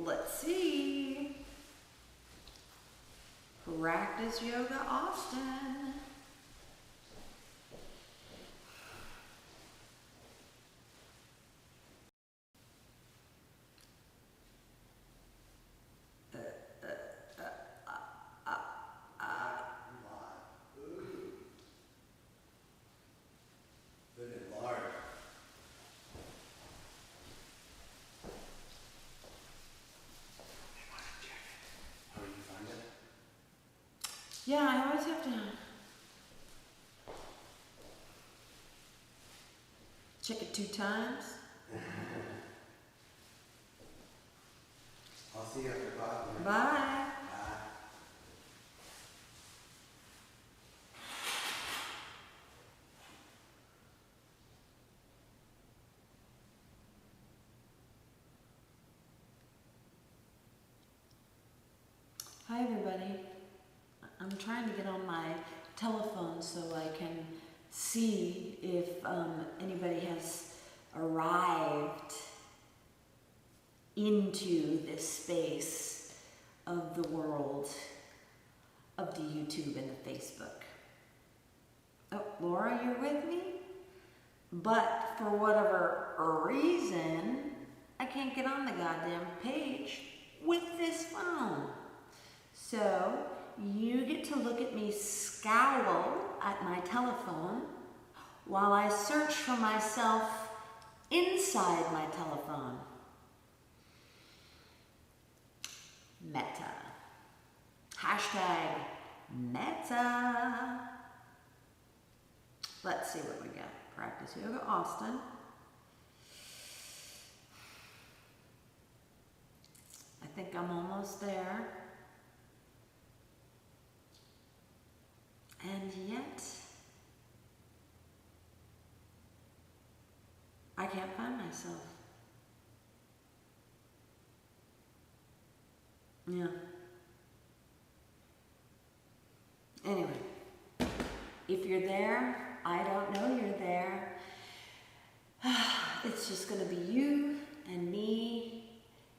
Let's see. Practice Yoga Austin. Yeah, I always have to check it 2 times. I'll see you after class. Bye. Hi everybody. I'm trying to get on my telephone so I can see if anybody has arrived into this space of the world of the YouTube and the Facebook. Oh, Laura, you're with me? But for whatever reason, I can't get on the goddamn page with this phone. So you get to look at me scowl at my telephone while I search for myself inside my telephone. Meta. Hashtag Meta. Let's see what we got. Practice Yoga Austin. I think I'm almost there. And yet, I can't find myself. Yeah. Anyway, if you're there, I don't know you're there. It's just going to be you and me,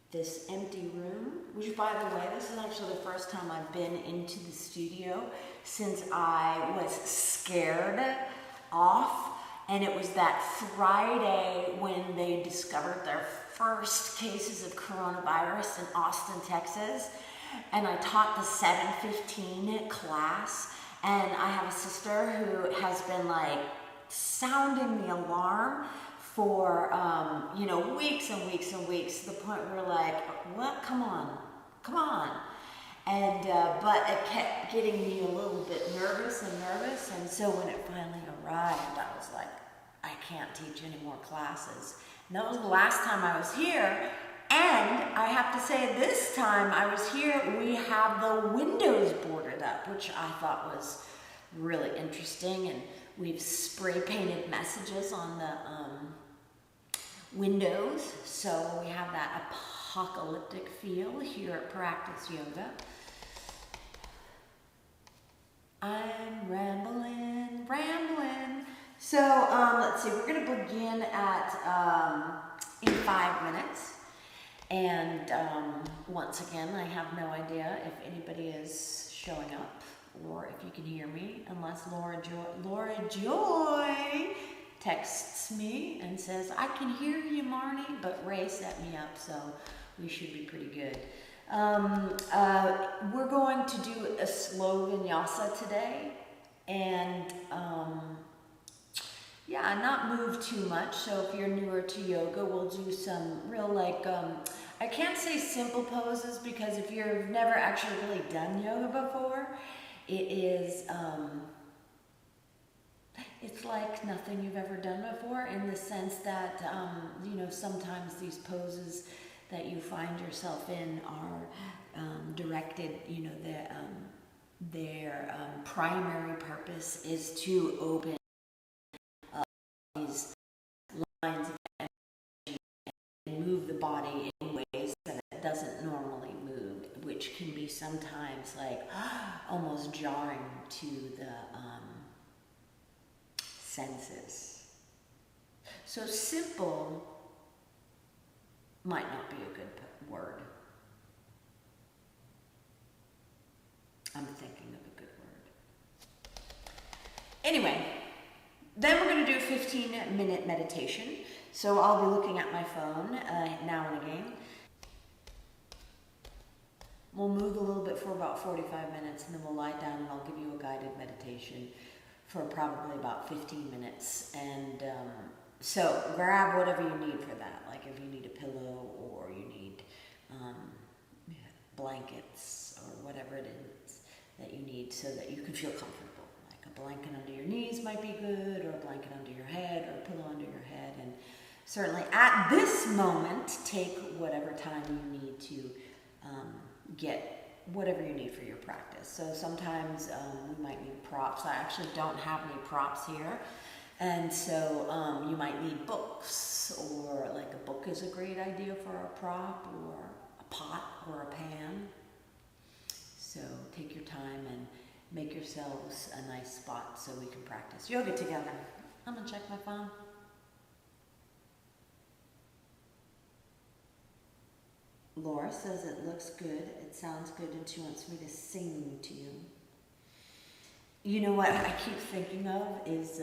this empty room, which by the way, this is actually the first time I've been into the studio since I was scared off. And it was that Friday when they discovered their first cases of coronavirus in Austin, Texas. And I taught the 7:15 class. And I have a sister who has been like sounding the alarm for, weeks and weeks and weeks, to the point where we're like, what? Come on. And, but it kept getting me a little bit nervous. And so when it finally arrived, I was like, I can't teach any more classes. And that was the last time I was here. And I have to say, this time I was here, we have the windows boarded up, which I thought was really interesting. And we've spray painted messages on the windows. So we have that apocalyptic feel here at Practice Yoga. I'm rambling. So let's see, we're going to begin at in 5 minutes. And once again, I have no idea if anybody is showing up or if you can hear me, unless Laura Joy texts me and says, I can hear you, Marnie, but Ray set me up, so we should be pretty good. We're going to do a slow vinyasa today, and not move too much. So if you're newer to yoga, we'll do some real I can't say simple poses, because if you've never actually really done yoga before, it is it's like nothing you've ever done before, in the sense that sometimes these poses that you find yourself in are directed, their primary purpose is to open these lines of energy and move the body in ways that it doesn't normally move, which can be sometimes like almost jarring to the senses. So simple might not be a good word. I'm thinking of a good word. Anyway, then we're going to do a 15-minute meditation. So I'll be looking at my phone now and again. We'll move a little bit for about 45 minutes, and then we'll lie down and I'll give you a guided meditation for probably about 15 minutes. And so grab whatever you need for that. Like if you need a pillow or you need blankets or whatever it is that you need so that you can feel comfortable. Like a blanket under your knees might be good, or a blanket under your head, or a pillow under your head. And certainly at this moment, take whatever time you need to get whatever you need for your practice. So sometimes we might need props. I actually don't have any props here. And so you might need books, or like a book is a great idea for a prop, or a pot or a pan. So take your time and make yourselves a nice spot so we can practice yoga together. I'm gonna check my phone. Laura says it looks good, it sounds good, and she wants me to sing to you. You know what I keep thinking of is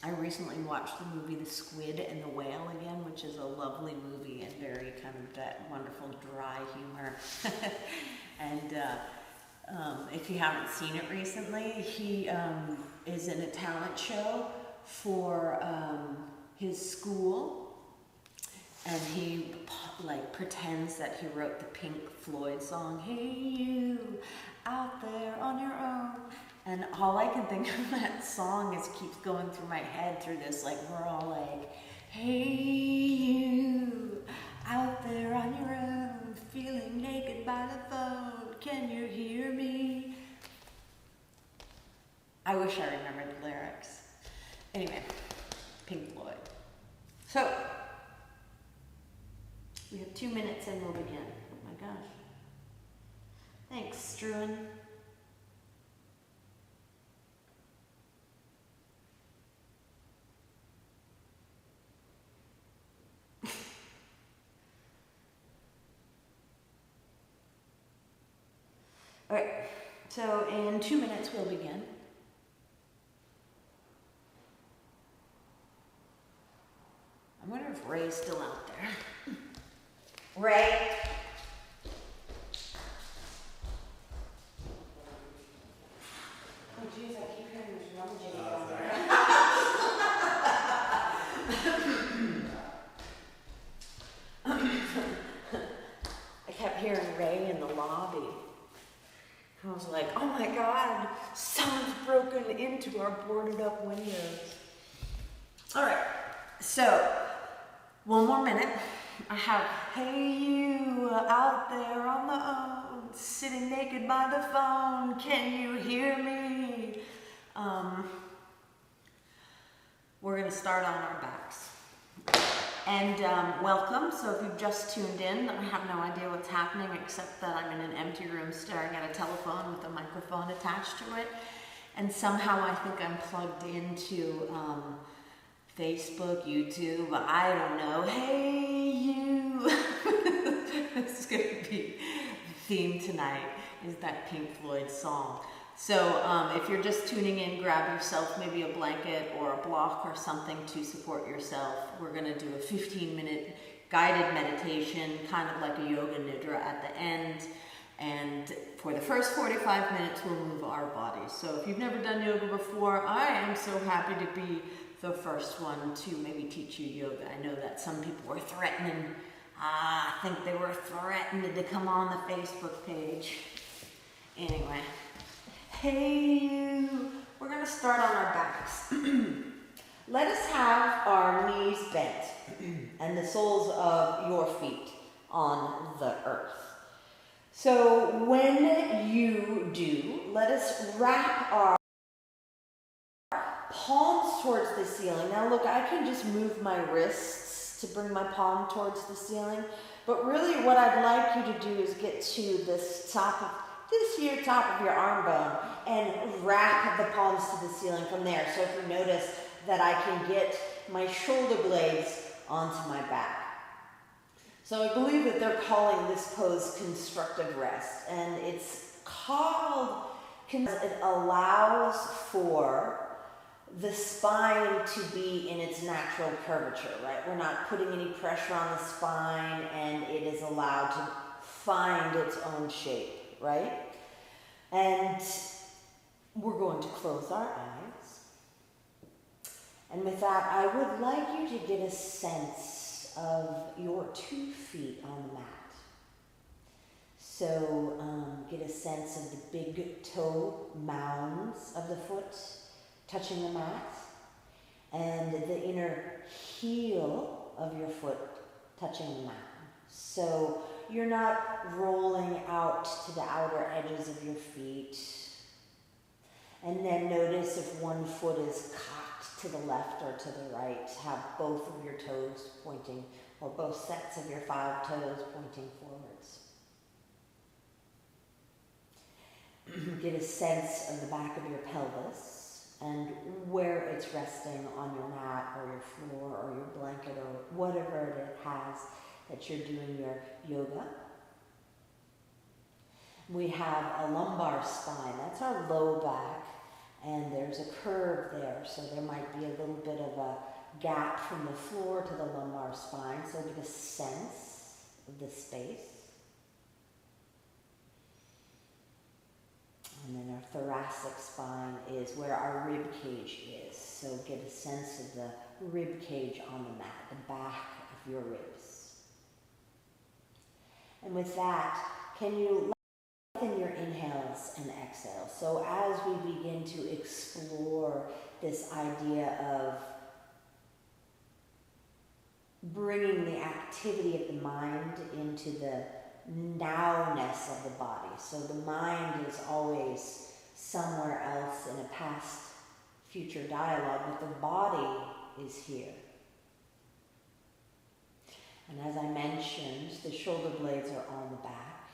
I recently watched the movie The Squid and the Whale again, which is a lovely movie and very kind of that wonderful dry humor. And if you haven't seen it recently, he is in a talent show for his school. And he like pretends that he wrote the Pink Floyd song, "Hey You, out there on your own." And all I can think of that song is keeps going through my head through this, like we're all like, "Hey you, out there on your own, feeling naked by the phone, can you hear me?" I wish I remembered the lyrics. Anyway, Pink Floyd. So, we have 2 minutes and we'll begin. Oh my gosh. Thanks, Struan. All right, so in 2 minutes we'll begin. I wonder if Ray's still out there. Ray? Oh geez, I keep hearing this rummaging down there. I kept hearing Ray in the lobby. I was like, oh my God, someone's broken into our boarded up windows. All right, so one more minute. I have, hey you out there on the own, sitting naked by the phone, can you hear me? We're gonna start on our backs. And welcome, so if you've just tuned in, I have no idea what's happening except that I'm in an empty room staring at a telephone with a microphone attached to it. And somehow I think I'm plugged into Facebook, YouTube, I don't know. Hey you! This is going to be the theme tonight, is that Pink Floyd song. So if you're just tuning in, grab yourself maybe a blanket or a block or something to support yourself. We're going to do a 15-minute guided meditation, kind of like a yoga nidra at the end. And for the first 45 minutes, we'll move our bodies. So if you've never done yoga before, I am so happy to be the first one to maybe teach you yoga. I know that some people were threatening, I think they were threatening to come on the Facebook page. Anyway, hey you, we're gonna start on our backs. Let us have our knees bent and the soles of your feet on the earth. So when you do, let us wrap our palms towards the ceiling. Now look, I can just move my wrists to bring my palm towards the ceiling, but really what I'd like you to do is get to this top of your arm bone and wrap the palms to the ceiling from there. So if you notice that I can get my shoulder blades onto my back. So I believe that they're calling this pose constructive rest, and it's called, it allows for the spine to be in its natural curvature, right? We're not putting any pressure on the spine, and it is allowed to find its own shape, right? And we're going to close our eyes. And with that, I would like you to get a sense of your 2 feet on the mat. So get a sense of the big toe mounds of the foot touching the mat, and the inner heel of your foot touching the mat. So you're not rolling out to the outer edges of your feet. And then notice if one foot is cocked to the left or to the right. Have both of your toes pointing, or both sets of your 5 toes pointing forwards. Get a sense of the back of your pelvis and where it's resting on your mat or your floor or your blanket or whatever it has that you're doing your yoga. We have a lumbar spine. That's our low back, and there's a curve there, so there might be a little bit of a gap from the floor to the lumbar spine, so get a sense of the space. And then our thoracic spine is where our rib cage is. So get a sense of the rib cage on the mat, the back of your ribs. And with that, can you lengthen your inhales and exhales? So as we begin to explore this idea of bringing the activity of the mind into the nowness of the body. So the mind is always somewhere else in a past, future dialogue, but the body is here. And as I mentioned, the shoulder blades are on the back.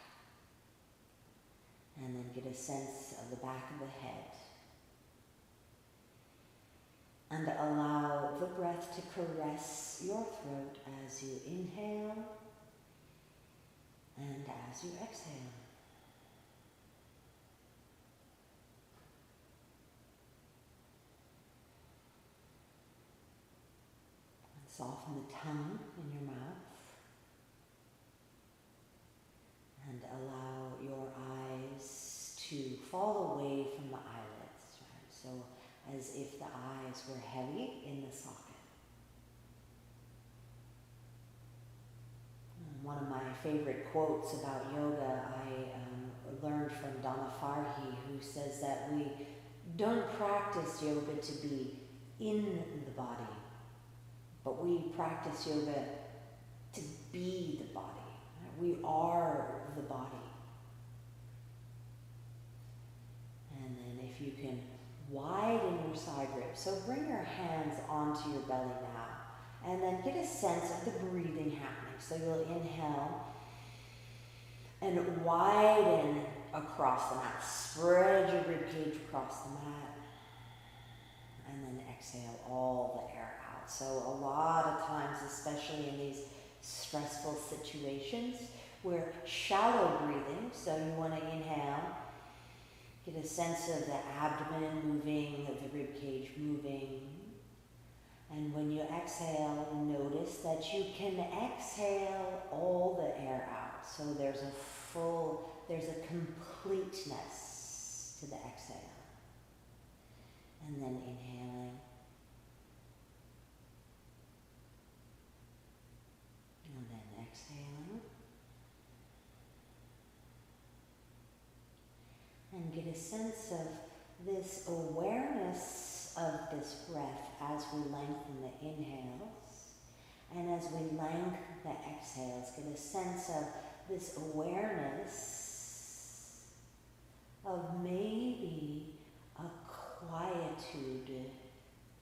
And then get a sense of the back of the head. And allow the breath to caress your throat as you inhale and as you exhale. And soften the tongue in your mouth. And allow your eyes to fall away from the eyelids, right? So as if the eyes were heavy in the socket. One of my favorite quotes about yoga I learned from Donna Farhi, who says that we don't practice yoga to be in the body, but we practice yoga to be the body. We are the body. And then if you can widen your side ribs, so bring your hands onto your belly now, and then get a sense of the breathing happening. So you'll inhale and widen across the mat. Spread your rib cage across the mat. And then exhale all the air out. So a lot of times, especially in these stressful situations, we're shallow breathing. So you want to inhale, get a sense of the abdomen moving, of the rib cage moving. And when you exhale, notice that you can exhale all the air out. So there's a completeness to the exhale. And then inhaling. And then exhaling. And get a sense of this awareness of this breath as we lengthen the inhales, and as we lengthen the exhales, get a sense of this awareness of maybe a quietude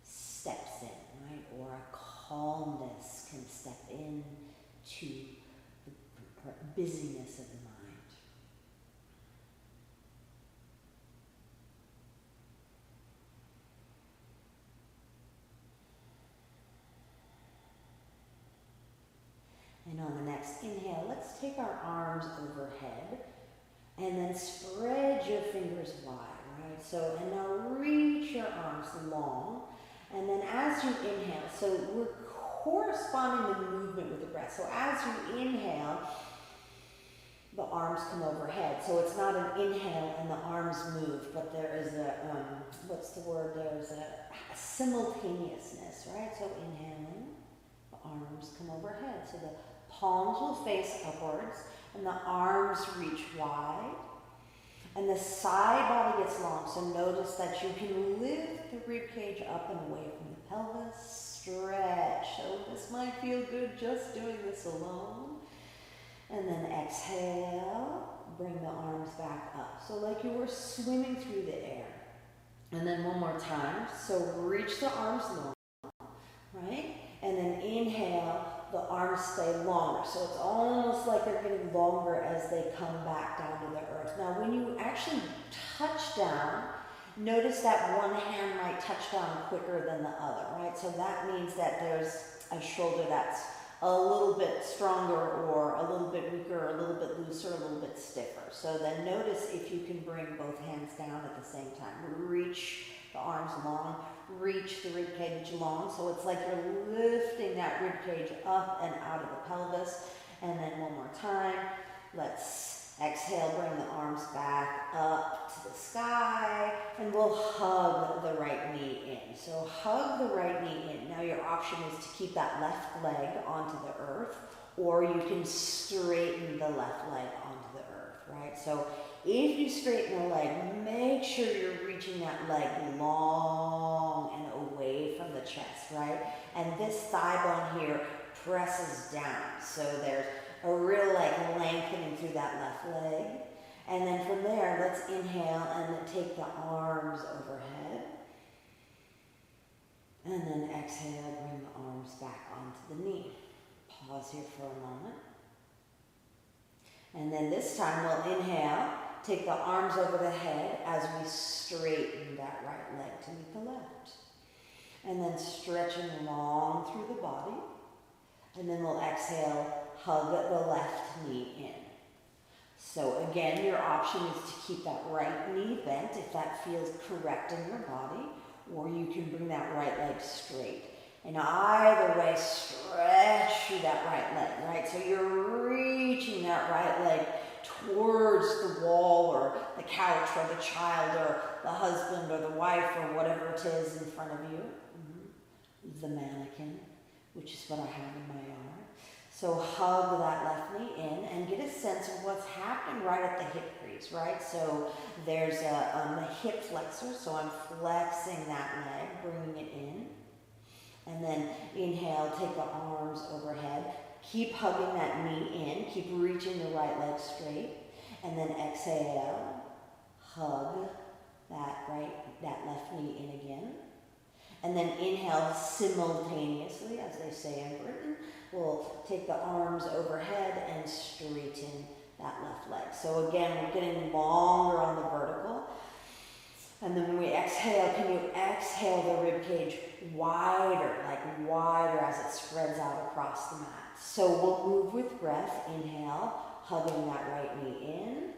steps in, right? Or a calmness can step in to the busyness of the mind. And on the next inhale, let's take our arms overhead And then spread your fingers wide, right? So, and now reach your arms long. And then as you inhale, so we're corresponding the movement with the breath. So as you inhale, the arms come overhead. So it's not an inhale and the arms move, but there is a, what's the word? There's a simultaneousness, right? So inhaling, the arms come overhead. So the palms will face upwards and the arms reach wide. And the side body gets long. So notice that you can lift the rib cage up and away from the pelvis. Stretch. So this might feel good just doing this alone. And then exhale, bring the arms back up. So like you were swimming through the air. And then one more time. So reach the arms long, right? And then inhale, the arms stay longer. So it's almost like they're getting longer as they come back down to the earth. Now when you actually touch down, notice that one hand might touch down quicker than the other, right? So that means that there's a shoulder that's a little bit stronger or a little bit weaker, a little bit looser, a little bit stiffer. So then notice if you can bring both hands down at the same time. Reach the arms long, reach the rib cage long. So it's like you're lifting that rib cage up and out of the pelvis. And then one more time, let's exhale, bring the arms back up to the sky, and we'll hug the right knee in. So hug the right knee in. Now your option is to keep that left leg onto the earth, or you can straighten the left leg onto the earth, right? So if you straighten the leg, make sure you're reaching that leg long and away from the chest, right? And this thigh bone here presses down. So there's a real lengthening through that left leg. And then from there, let's inhale and then take the arms overhead. And then exhale, bring the arms back onto the knee. Pause here for a moment. And then this time we'll inhale, take the arms over the head as we straighten that right leg to meet the left. And then stretching long through the body. And then we'll exhale, hug the left knee in. So again, your option is to keep that right knee bent if that feels correct in your body, or you can bring that right leg straight. And either way, stretch through that right leg, right? So you're reaching that right leg towards the wall or the couch or the child or the husband or the wife or whatever it is in front of you. The mannequin, which is what I have in my yard. So hug that left knee in and get a sense of what's happening right at the hip crease, right? So there's a hip flexor, so I'm flexing that leg, bringing it in. And then inhale, take the arms overhead. Keep hugging that knee in, keep reaching the right leg straight. And then exhale, hug that left knee in again. And then inhale simultaneously, as they say in Britain. We'll take the arms overhead and straighten that left leg. So again, we're getting longer on the vertical. And then when we exhale, can you exhale the rib cage wider as it spreads out across the mat. So we'll move with breath. Inhale, hugging that right knee in.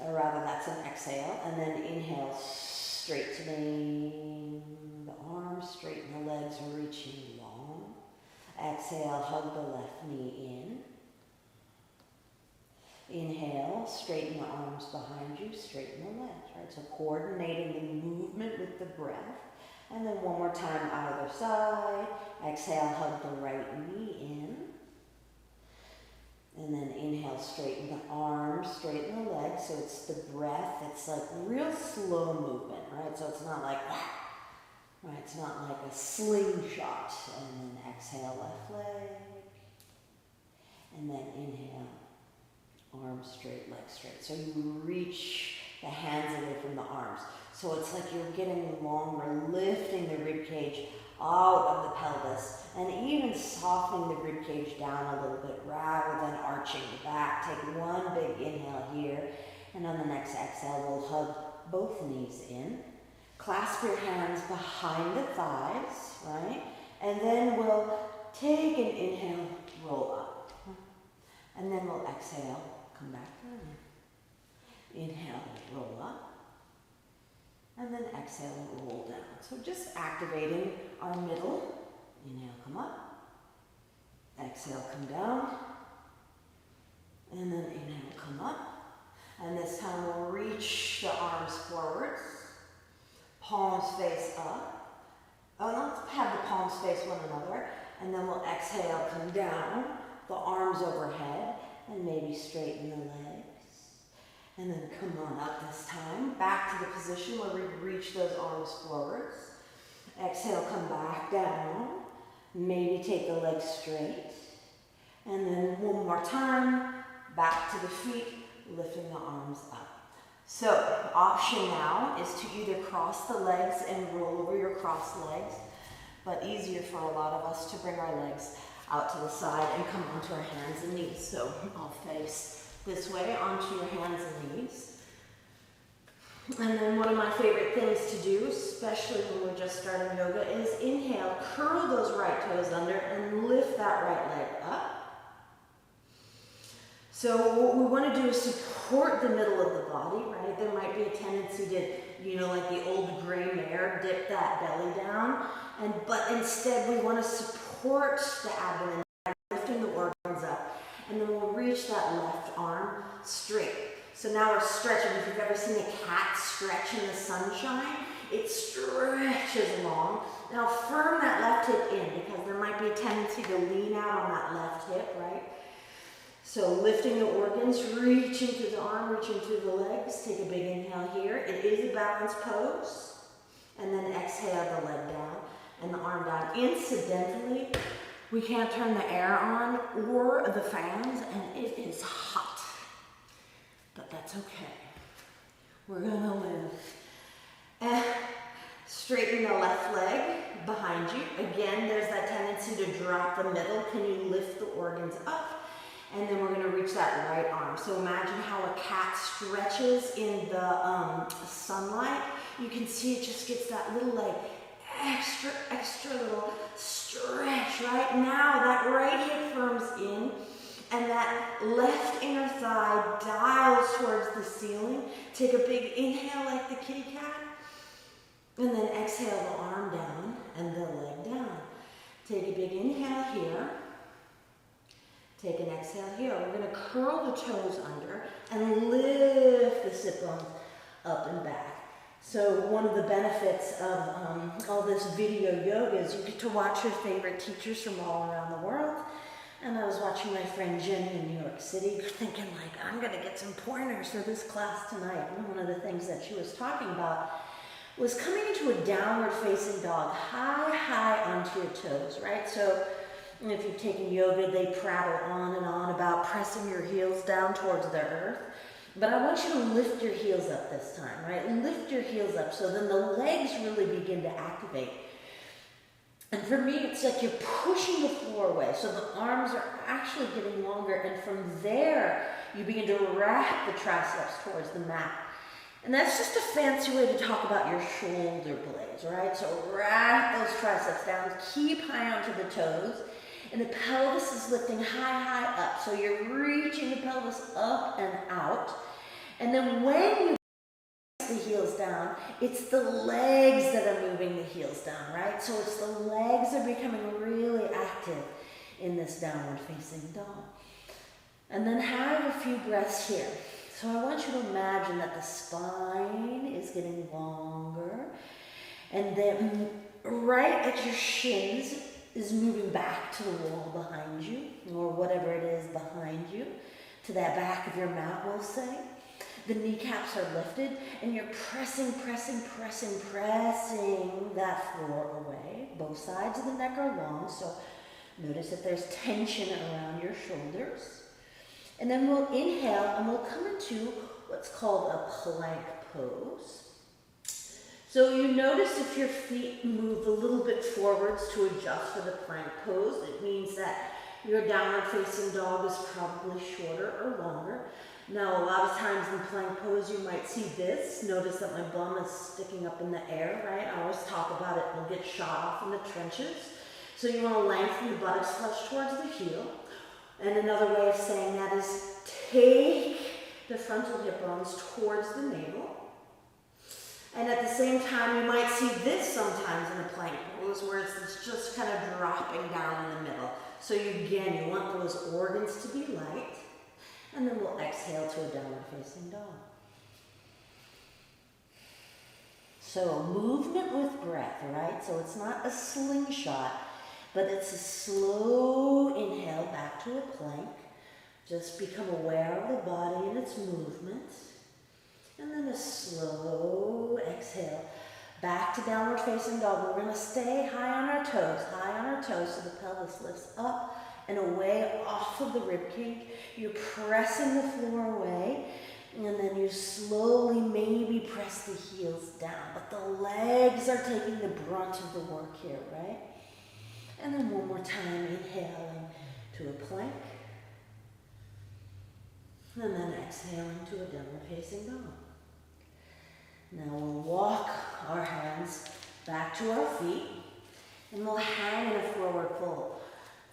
Or rather, that's an exhale. And then inhale, straightening the arms, straighten the legs, reaching long. Exhale, hug the left knee in. Inhale, straighten the arms behind you, straighten the legs, right? So coordinating the movement with the breath. And then one more time, either side. Exhale, hug the right knee in. And then inhale, straighten the arms, straighten the legs. So it's the breath. It's like real slow movement, right? So it's not like, right? It's not like a slingshot. And then exhale, left leg. And then inhale, arms straight, legs straight. So you reach the hands away from the arms. So it's like you're getting longer, lifting the rib cage out of the pelvis, and even softening the rib cage down a little bit rather than arching the back. Take one big inhale here, and on the next exhale, we'll hug both knees in. Clasp your hands behind the thighs, right? And then we'll take an inhale, roll up. And then we'll exhale, come back down. Inhale, roll up. And then exhale, roll down. So just activating our middle. Inhale, come up. Exhale, come down. And then inhale, come up. And this time we'll reach the arms forwards. Palms face up. Oh, let's have the palms face one another. And then we'll exhale, come down. The arms overhead. And maybe straighten the legs. And then come on up this time. Back to the position where we reach those arms forwards. Exhale, come back down. Maybe take the legs straight. And then one more time. Back to the feet, lifting the arms up. So, option now is to either cross the legs and roll over your crossed legs, but easier for a lot of us to bring our legs out to the side and come onto our hands and knees. So, I'll face this way onto your hands and knees. And then one of my favorite things to do, especially when we're just starting yoga, is inhale, curl those right toes under and lift that right leg up. So what we want to do is support the middle of the body, right? There might be a tendency to, like the old gray mare, dip that belly down. But instead we want to support the abdomen by lifting the organs up. And then we'll reach that left arm straight. So now we're stretching. If you've ever seen a cat stretch in the sunshine, it stretches long. Now firm that left hip in because there might be a tendency to lean out on that left hip, right? So lifting the organs, reaching through the arm, reaching through the legs. Take a big inhale here. It is a balanced pose. And then exhale the leg down and the arm down. Incidentally, we can't turn the air on or the fans, and it is hot. But that's okay. We're gonna live. And straighten the left leg behind you. Again, there's that tendency to drop the middle. Can you lift the organs up? And then we're going to reach that right arm. So imagine how a cat stretches in the sunlight. You can see it just gets that little extra little stretch, right? Now that right hip firms in and that left inner thigh dials towards the ceiling. Take a big inhale like the kitty cat. And then exhale the arm down and the leg down. Take a big inhale here. Take an exhale here. We're going to curl the toes under and lift the sit bones up and back. So one of the benefits of all this video yoga is you get to watch your favorite teachers from all around the world. And I was watching my friend Jenny in New York City thinking I'm going to get some pointers for this class tonight. And one of the things that she was talking about was coming into a downward facing dog, high onto your toes, right? So if you've taken yoga, they prattle on and on about pressing your heels down towards the earth. But I want you to lift your heels up this time, right? Lift your heels up so then the legs really begin to activate. And for me, it's like you're pushing the floor away. So the arms are actually getting longer. And from there, you begin to wrap the triceps towards the mat. And that's just a fancy way to talk about your shoulder blades, right? So wrap those triceps down, keep high onto the toes. And the pelvis is lifting high up. So you're reaching the pelvis up and out. And then when you press the heels down, it's the legs that are moving the heels down, right? So it's the legs that are becoming really active in this downward facing dog. And then have a few breaths here. So I want you to imagine that the spine is getting longer. And then right at your shins is moving back to the wall behind you, or whatever it is behind you, to that back of your mat, we'll say. The kneecaps are lifted, and you're pressing that floor away. Both sides of the neck are long, so notice that there's tension around your shoulders. And then we'll inhale, and we'll come into what's called a plank pose. So you notice if your feet move a little bit forwards to adjust for the plank pose, it means that your downward facing dog is probably shorter or longer. Now a lot of times in plank pose you might see this. Notice that my bum is sticking up in the air, right? I always talk about it, we'll get shot off in the trenches. So you want to lengthen the buttocks flush towards the heel. And another way of saying that is take the frontal hip bones towards the navel. And at the same time, you might see this sometimes in a plank pose where it's just kind of dropping down in the middle. So you want those organs to be light. And then we'll exhale to a downward facing dog. So movement with breath, right? So it's not a slingshot, but it's a slow inhale back to a plank. Just become aware of the body and its movement. And then a slow exhale back to downward facing dog. We're going to stay high on our toes so the pelvis lifts up and away off of the rib cage. You're pressing the floor away, and then you slowly maybe press the heels down, but the legs are taking the brunt of the work here, right? And then one more time, inhaling to a plank, and then exhaling to a downward facing dog. Now we'll walk our hands back to our feet, and we'll hang in a forward fold.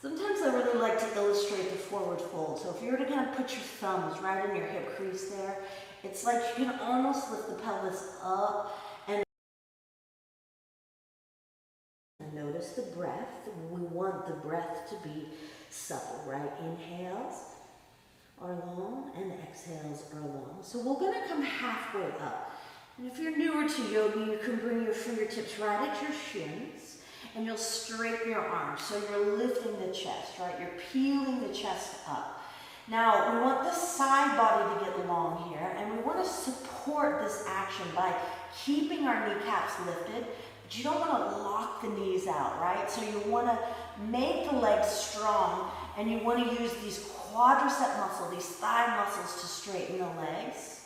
Sometimes I really like to illustrate the forward fold. So if you were to kind of put your thumbs right in your hip crease there, it's like you can almost lift the pelvis up and notice the breath. We want the breath to be supple, right? Inhales are long and exhales are long. So we're going to come halfway up. And if you're newer to yoga, you can bring your fingertips right at your shins and you'll straighten your arms. So you're lifting the chest, right? You're peeling the chest up. Now, we want the side body to get long here, and we want to support this action by keeping our kneecaps lifted, but you don't want to lock the knees out, right? So you want to make the legs strong, and you want to use these quadricep muscles, these thigh muscles to straighten the legs.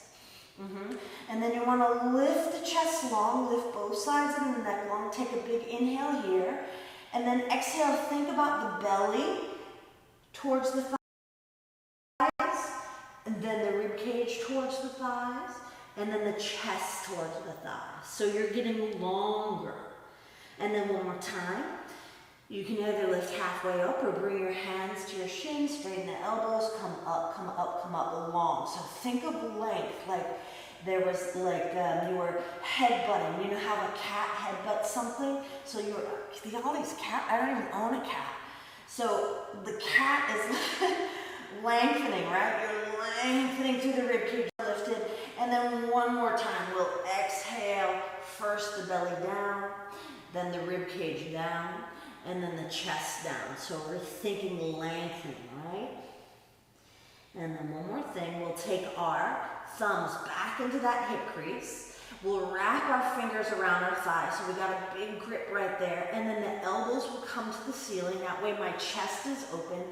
And then you want to lift the chest long, lift both sides of the neck long, take a big inhale here, and then exhale, think about the belly towards the thighs, and then the rib cage towards the thighs, and then the chest towards the thighs. So you're getting longer. And then one more time. You can either lift halfway up or bring your hands to your shins, straighten the elbows, come up, come up, come up, long. So think of length, like there was like you were headbutting. You know how a cat headbutts something? So you're, all these cats, I don't even own a cat. So the cat is lengthening, right? You're lengthening through the rib cage, lifted. And then one more time, we'll exhale, first the belly down, then the rib cage down, and then the chest down. So we're thinking lengthening, right? And then one more thing, we'll take our thumbs back into that hip crease. We'll wrap our fingers around our thighs, so we got a big grip right there, and then the elbows will come to the ceiling. That way my chest is open.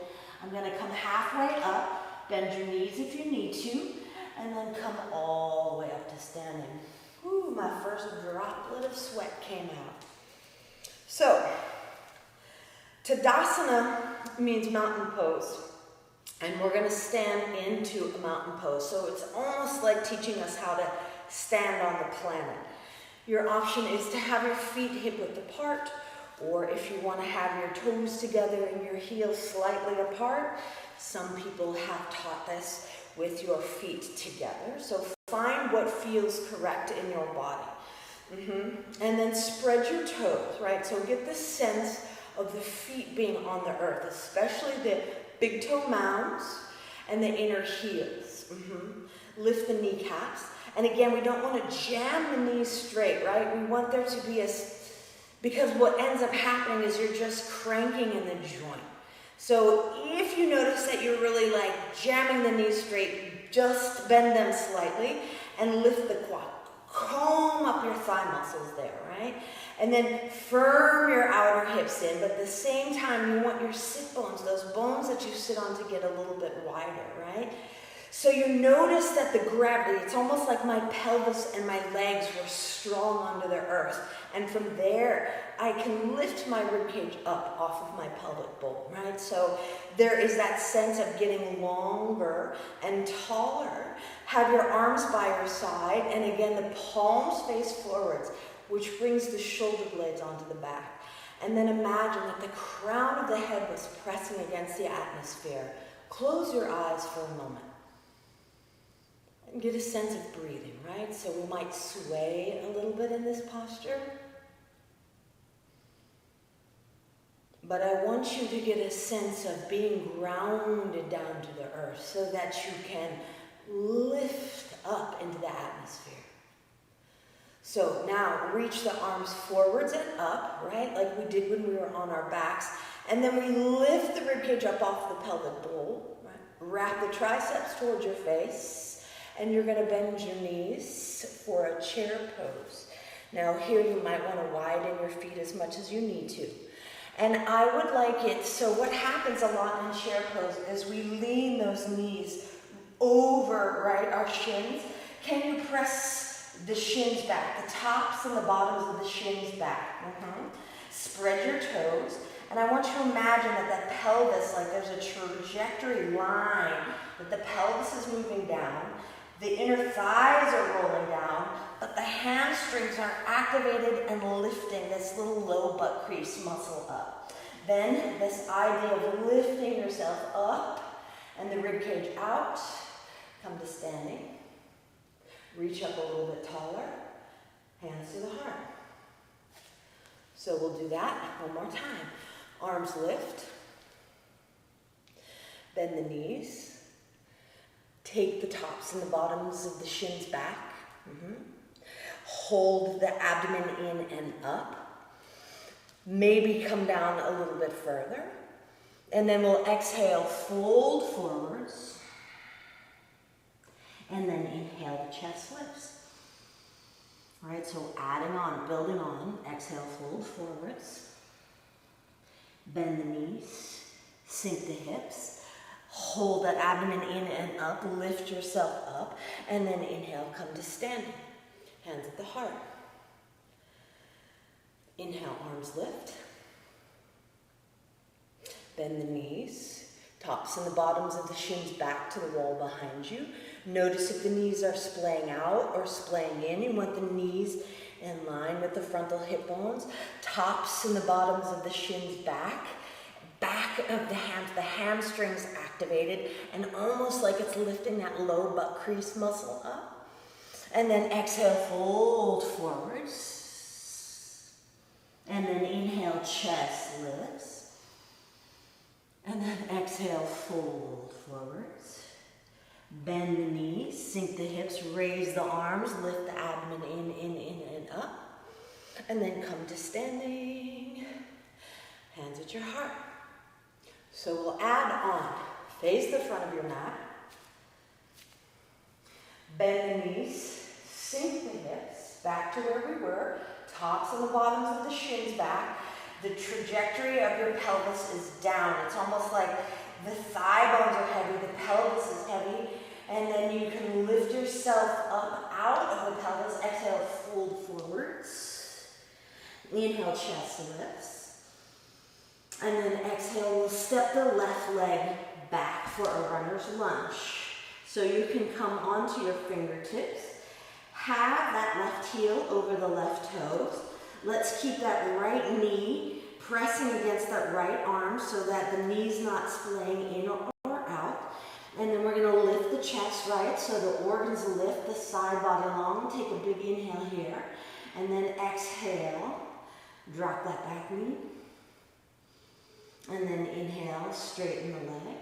I'm gonna come halfway up, bend your knees if you need to, and then come all the way up to standing. Ooh, my first droplet of sweat came out. So, Tadasana means mountain pose, and we're going to stand into a mountain pose. So it's almost like teaching us how to stand on the planet. Your option is to have your feet hip width apart, or if you want to have your toes together and your heels slightly apart. Some people have taught this with your feet together. So find what feels correct in your body. And then spread your toes, right? So get the sense of the feet being on the earth, especially the big toe mounds and the inner heels. Lift the kneecaps. And again, we don't want to jam the knees straight, right? We want there to be because what ends up happening is you're just cranking in the joint. So if you notice that you're really like jamming the knees straight, just bend them slightly and lift the quad. Comb up your thigh muscles there, right? And then firm your outer hips in, but at the same time, you want your sit bones, those bones that you sit on, to get a little bit wider, right? So you notice that the gravity, it's almost like my pelvis and my legs were strong under the earth. And from there, I can lift my ribcage up off of my pelvic bowl, right? So there is that sense of getting longer and taller. Have your arms by your side, and again, the palms face forwards, which brings the shoulder blades onto the back. And then imagine that the crown of the head was pressing against the atmosphere Close your eyes for a moment and get a sense of breathing, right? So we might sway a little bit in this posture. But I want you to get a sense of being grounded down to the earth so that you can lift up into the atmosphere. So now reach the arms forwards and up, right? Like we did when we were on our backs. And then we lift the ribcage up off the pelvic bowl. Right? Wrap the triceps towards your face. And you're going to bend your knees for a chair pose. Now here you might want to widen your feet as much as you need to. And I would like it, so what happens a lot in chair pose is we lean those knees over, right, our shins. Can you press the shins back, the tops and the bottoms of the shins back? Spread your toes. And I want you to imagine that pelvis, like there's a trajectory line, that the pelvis is moving down, the inner thighs are rolling down, but the hamstrings are activated and lifting this little low butt crease muscle up. Then this idea of lifting yourself up and the rib cage out, come to standing. Reach up a little bit taller, hands to the heart. So we'll do that one more time. Arms lift, bend the knees. Take the tops and the bottoms of the shins back. Hold the abdomen in and up. Maybe come down a little bit further. And then we'll exhale, fold forwards. And then inhale, the chest lifts. All right, so adding on, building on. Exhale, fold forwards. Bend the knees. Sink the hips. Hold that abdomen in and up, lift yourself up, and then inhale, come to standing. Hands at the heart. Inhale, arms lift. Bend the knees, tops and the bottoms of the shins back to the wall behind you. Notice if the knees are splaying out or splaying in. You want the knees in line with the frontal hip bones. Tops and the bottoms of the shins back. Back of the hamstrings activated, and almost like it's lifting that low butt crease muscle up. And then exhale, fold forwards. And then inhale, chest lifts. And then exhale, fold forwards. Bend the knees, sink the hips, raise the arms, lift the abdomen in, and up. And then come to standing. Hands at your heart. So we'll add on, face the front of your mat, bend the knees, sink the hips, back to where we were, tops and the bottoms of the shins back. The trajectory of your pelvis is down. It's almost like the thigh bones are heavy, the pelvis is heavy, and then you can lift yourself up out of the pelvis. Exhale, fold forwards. Inhale, chest lifts. And then exhale, we'll step the left leg back for a runner's lunge. So you can come onto your fingertips. Have that left heel over the left toes. Let's keep that right knee pressing against that right arm so that the knee's not splaying in or out. And then we're going to lift the chest, right? So the organs lift, the side body long. Take a big inhale here. And then exhale. Drop that back knee. And then inhale, straighten the leg.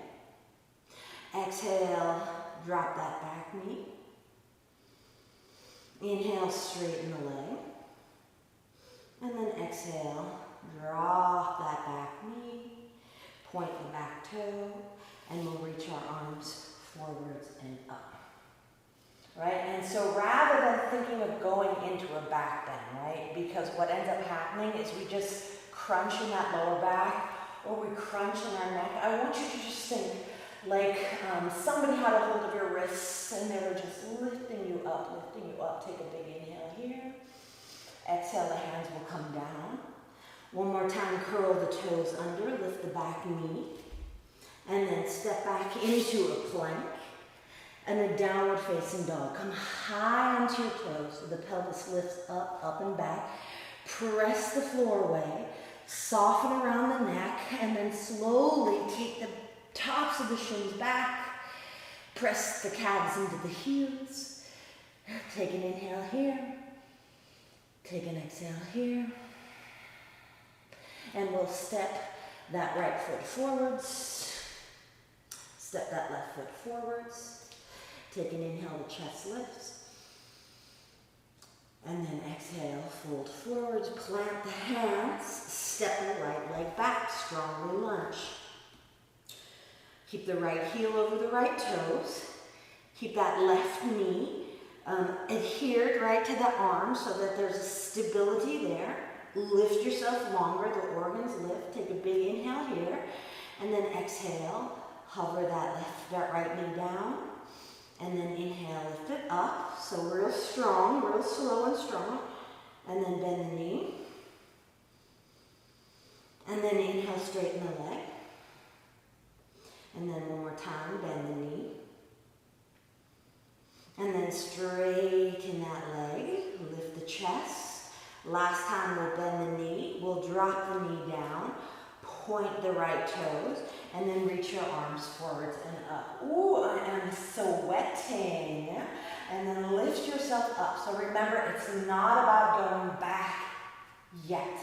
Exhale, drop that back knee. Inhale, straighten the leg. And then exhale, drop that back knee. Point the back toe. And we'll reach our arms forwards and up. Right? And so rather than thinking of going into a back bend, right? Because what ends up happening is we just crunch in that lower back, or we crunch in our neck. I want you to just think like somebody had a hold of your wrists and they were just lifting you up, Take a big inhale here. Exhale, the hands will come down. One more time, curl the toes under, lift the back knee. And then step back into a plank. And a downward facing dog. Come high onto your toes. The pelvis lifts up and back. Press the floor away. Soften around the neck, and then slowly take the tops of the shins back. Press the calves into the heels. Take an inhale here. Take an exhale here. And we'll step that right foot forwards. Step that left foot forwards. Take an inhale, the chest lifts. And then exhale, fold forwards, plant the hands, step the right leg back, strongly lunge. Keep the right heel over the right toes. Keep that left knee adhered right to the arm so that there's a stability there. Lift yourself longer, the organs lift. Take a big inhale here, and then exhale, hover that right knee down. And then inhale, lift it up. So real strong, real slow and strong. And then bend the knee. And then inhale, straighten the leg. And then one more time, bend the knee. And then straighten that leg, lift the chest. Last time we'll bend the knee. We'll drop the knee down, point the right toes, and then reach your arms forwards and up. Ooh, I am sweating. And then lift yourself up. So remember, it's not about going back yet.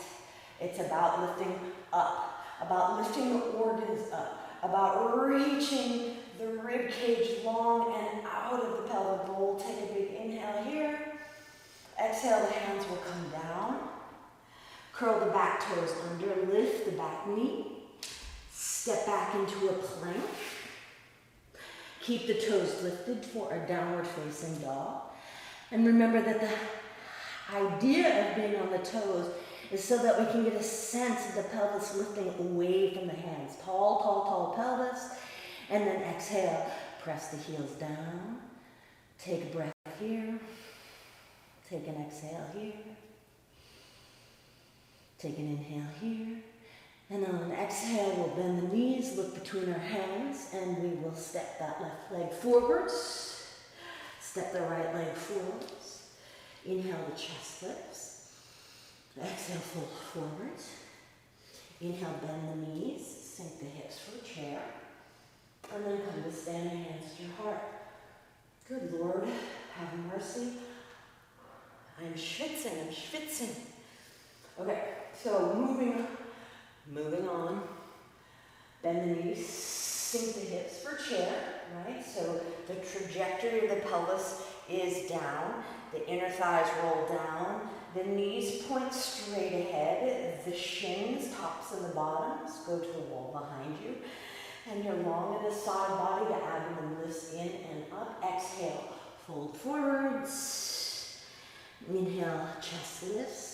It's about lifting up, about lifting the organs up, about reaching the rib cage long and out of the pelvic bowl. Take a big inhale here. Exhale, the hands will come down. Curl the back toes under, lift the back knee. Step back into a plank. Keep the toes lifted for a downward facing dog. And remember that the idea of being on the toes is so that we can get a sense of the pelvis lifting away from the hands. Tall, tall, tall pelvis. And then exhale, press the heels down. Take a breath here. Take an exhale here. Take an inhale here. And on an exhale, we'll bend the knees, look between our hands, and we will step that left leg forwards. Step the right leg forwards. Inhale, the chest lifts. Exhale, fold forwards. Inhale, bend the knees, sink the hips for a chair. And then come to standing hands to your heart. Good Lord, have mercy. I'm schwitzing. Okay, so moving on. Bend the knees, sink the hips for chair, right? So the trajectory of the pelvis is down. The inner thighs roll down. The knees point straight ahead. The shins, tops and the bottoms, go to the wall behind you. And you're long in the side body. The abdomen lifts in and up. Exhale, fold forwards. Inhale, chest lifts.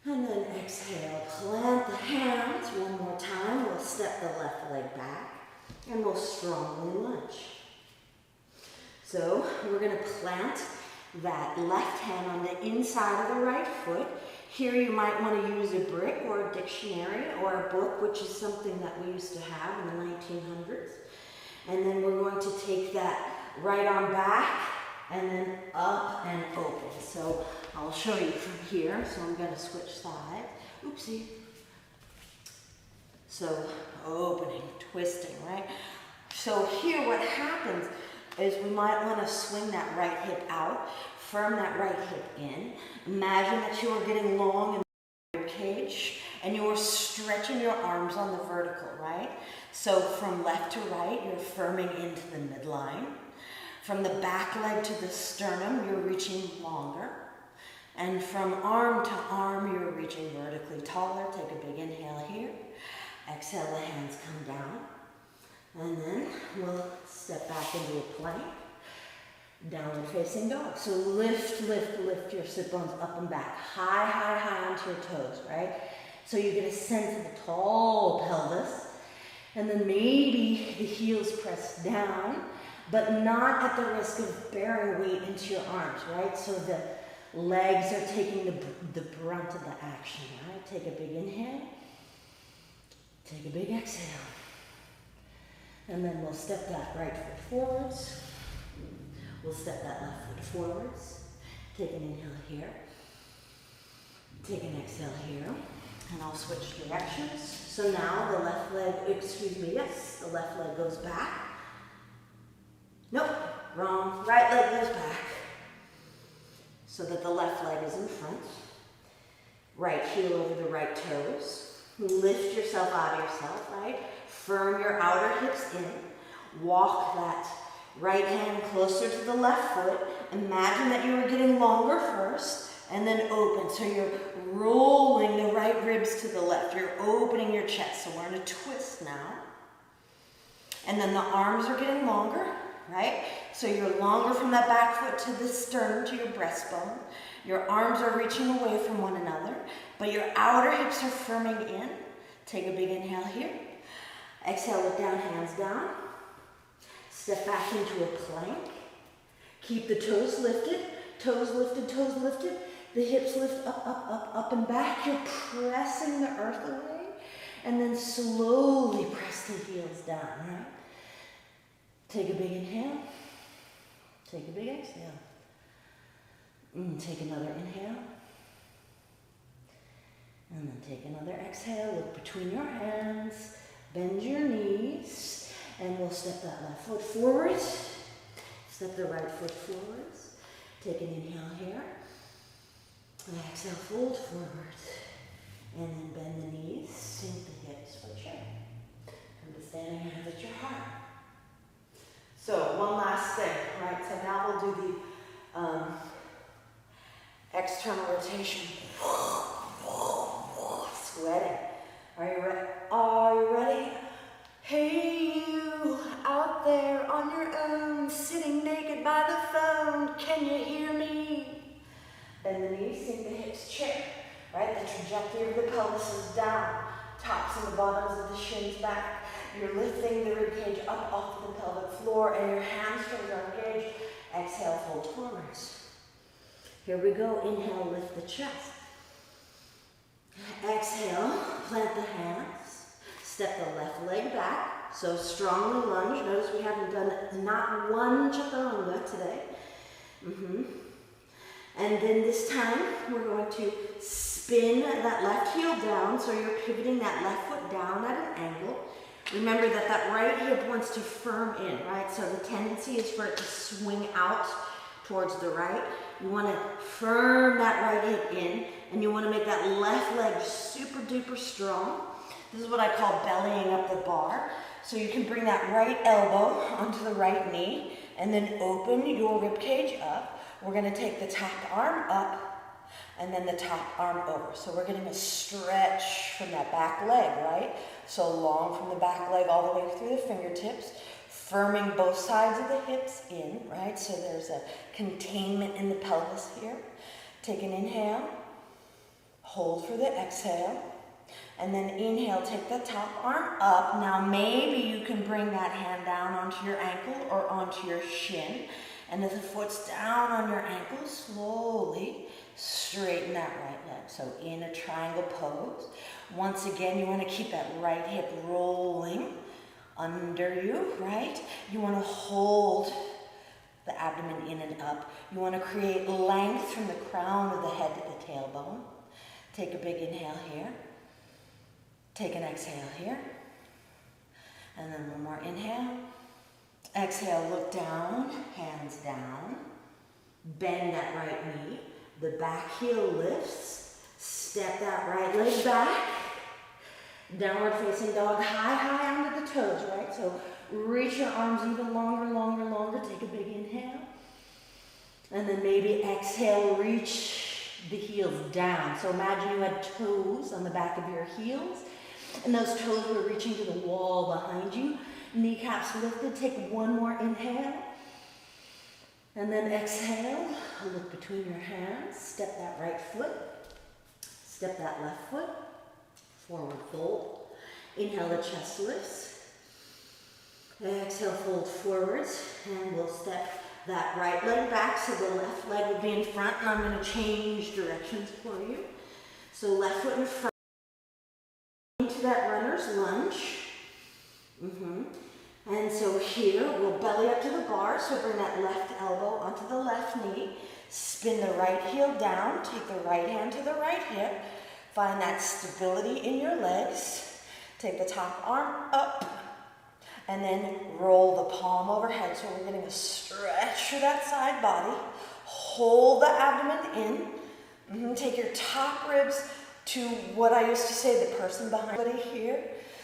And then exhale, plant the hands. One more time. We'll step the left leg back. And we'll strongly lunge. So we're going to plant that left hand on the inside of the right foot. Here you might want to use a brick or a dictionary or a book, which is something that we used to have in the 1900s. And then we're going to take that right arm back and then up and open. So I'll show you from here. So I'm going to switch sides. Oopsie. So opening, twisting, right? So here what happens is we might want to swing that right hip out, firm that right hip in. Imagine that you are getting long in the rib cage and you are stretching your arms on the vertical, right? So from left to right, you're firming into the midline. From the back leg to the sternum, you're reaching longer. And from arm to arm, you're reaching vertically taller. Take a big inhale here. Exhale, the hands come down. And then we'll step back into a plank. Downward facing dog. So lift your sit bones up and back. High onto your toes, right? So you get a sense of the tall pelvis. And then maybe the heels press down, but not at the risk of bearing weight into your arms, right? So the legs are taking the brunt of the action, right? Take a big inhale. Take a big exhale. And then we'll step that right foot forwards. We'll step that left foot forwards. Take an inhale here. Take an exhale here. And I'll switch directions. So now the left leg, yes, the left leg goes back. Nope, wrong. Right leg goes back. So that the left leg is in front. Right heel over the right toes. Lift yourself out of yourself, right? Firm your outer hips in. Walk that right hand closer to the left foot. Imagine that you were getting longer first, and then open. So you're rolling the right ribs to the left. You're opening your chest. So we're in a twist now. And then the arms are getting longer, right? So you're longer from that back foot to the sternum, to your breastbone. Your arms are reaching away from one another, but your outer hips are firming in. Take a big inhale here. Exhale, look down, hands down. Step back into a plank. Keep the toes lifted, toes lifted, toes lifted. The hips lift up, up, up, up and back. You're pressing the earth away. And then slowly press the heels down, right? Take a big inhale. Take a big exhale. Take another inhale. And then take another exhale. Look between your hands. Bend your knees. And we'll step that left foot forward. Step the right foot forwards. Take an inhale here. Exhale, fold forward. And then bend the knees. Sink the hips for chin. Come to standing hands at your heart. So one last thing, right? So now we'll do the external rotation. Sweating. Are you ready? Hey you, out there on your own, sitting naked by the phone, can you hear me? Bend the knees, sink the hips, chair. Right? The trajectory of the pelvis is down. Tops and the bottoms of the shins back. You're lifting the ribcage up off the pelvic floor and your hamstrings are engaged. Exhale, fold forwards. Here we go. Inhale, lift the chest. Exhale, plant the hands. Step the left leg back. So strongly lunge. Notice we haven't done not one chaturanga today. And then this time we're going to spin that left heel down. So you're pivoting that left foot down at an angle. Remember that that right hip wants to firm in, right? So the tendency is for it to swing out towards the right. You want to firm that right hip in, and you want to make that left leg super duper strong. This is what I call bellying up the bar. So you can bring that right elbow onto the right knee, and then open your rib cage up. We're going to take the top arm up, and then the top arm over. So we're getting a stretch from that back leg, right? So long from the back leg all the way through the fingertips, firming both sides of the hips in, right? So there's a containment in the pelvis here. Take an inhale, hold for the exhale, and then inhale, take the top arm up. Now maybe you can bring that hand down onto your ankle or onto your shin. And as the foot's down on your ankle, slowly straighten that right leg. So in a triangle pose. Once again, you want to keep that right hip rolling under you, right? You want to hold the abdomen in and up. You want to create length from the crown of the head to the tailbone. Take a big inhale here. Take an exhale here. And then one more inhale. Exhale, look down, hands down. Bend that right knee. The back heel lifts. Step that right leg back. Downward facing dog, high under the toes, right? So reach your arms even longer, longer, longer. Take a big inhale. And then maybe exhale, reach the heels down. So imagine you had toes on the back of your heels. And those toes were reaching to the wall behind you. Kneecaps lifted. Take one more inhale. And then exhale. Look between your hands. Step that right foot. Step that left foot. Forward fold. Inhale, the chest lifts. Exhale, fold forwards. And we'll step that right leg back so the left leg will be in front. And I'm going to change directions for you. So left foot in front. Into that runner's lunge. And so here, we'll belly up to the bar. So bring that left elbow onto the left knee. Spin the right heel down. Take the right hand to the right hip. Find that stability in your legs. Take the top arm up and then roll the palm overhead. So we're getting a stretch through that side body. Hold the abdomen in. Take your top ribs to what I used to say, the person behind you here,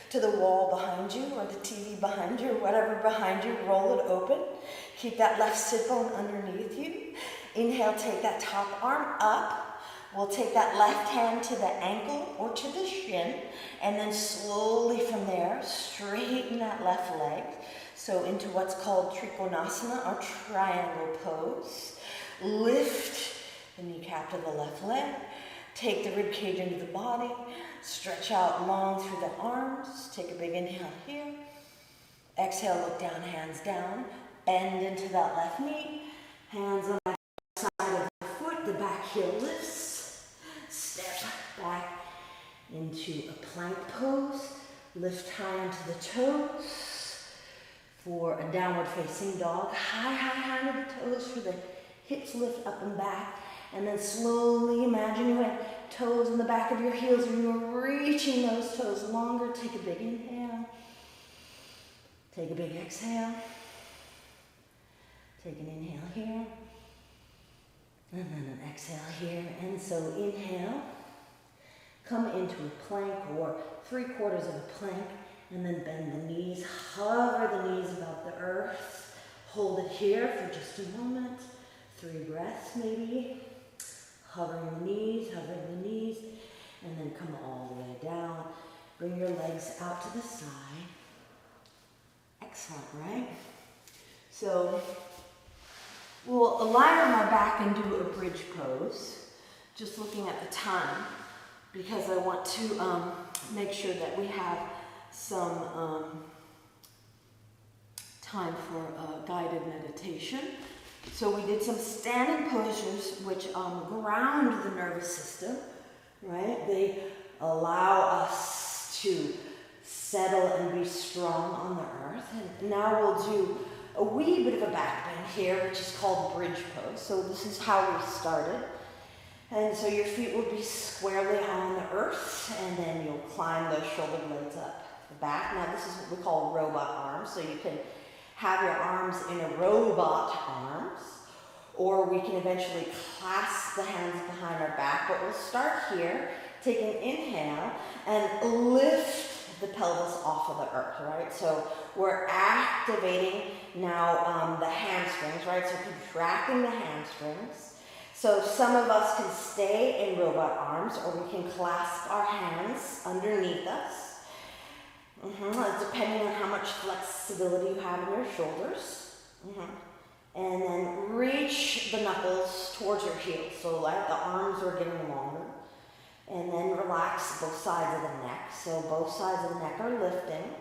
to the wall behind you or the TV behind you or whatever behind you. Roll it open. Keep that left sit bone underneath you. Inhale, take that top arm up. We'll take that left hand to the ankle or to the shin, and then slowly from there, straighten that left leg. So into what's called Trikonasana, or triangle pose. Lift the kneecap to the left leg. Take the rib cage into the body. Stretch out long through the arms. Take a big inhale here. Exhale, look down, hands down. Bend into that left knee. Hands on the side of the foot. The back heel lifts. Step back into a plank pose. Lift high onto the toes for a downward facing dog. High onto the toes for the hips lift up and back. And then slowly imagine you have toes in the back of your heels and you're reaching those toes longer. Take a big inhale. Take a big exhale. Take an inhale here. And then an exhale here. And so inhale. Come into a plank or 3/4 of a plank. And then bend the knees. Hover the knees above the earth. Hold it here for just a moment. 3 breaths maybe. Hovering the knees, and then come all the way down. Bring your legs out to the side. Excellent, right? So we'll lie on our back and do a bridge pose. Just looking at the time, because I want to make sure that we have some time for guided meditation. So we did some standing postures which ground the nervous system, right? They allow us to settle and be strong on the earth. And now we'll do a wee bit of a back bend here, which is called bridge pose. So this is how we started. And so your feet will be squarely on the earth, and then you'll climb those shoulder blades up the back. Now this is what we call robot arms, so you can have your arms in a robot arms, or we can eventually clasp the hands behind our back, but we'll start here. Take an inhale and lift the pelvis off of the earth, right? So we're activating now the hamstrings, right? So contracting the hamstrings. So some of us can stay in robot arms, or we can clasp our hands underneath us. Depending on how much flexibility you have in your shoulders. And then reach the knuckles towards your heels. So like the arms are getting longer. And then relax both sides of the neck. So both sides of the neck are lifting.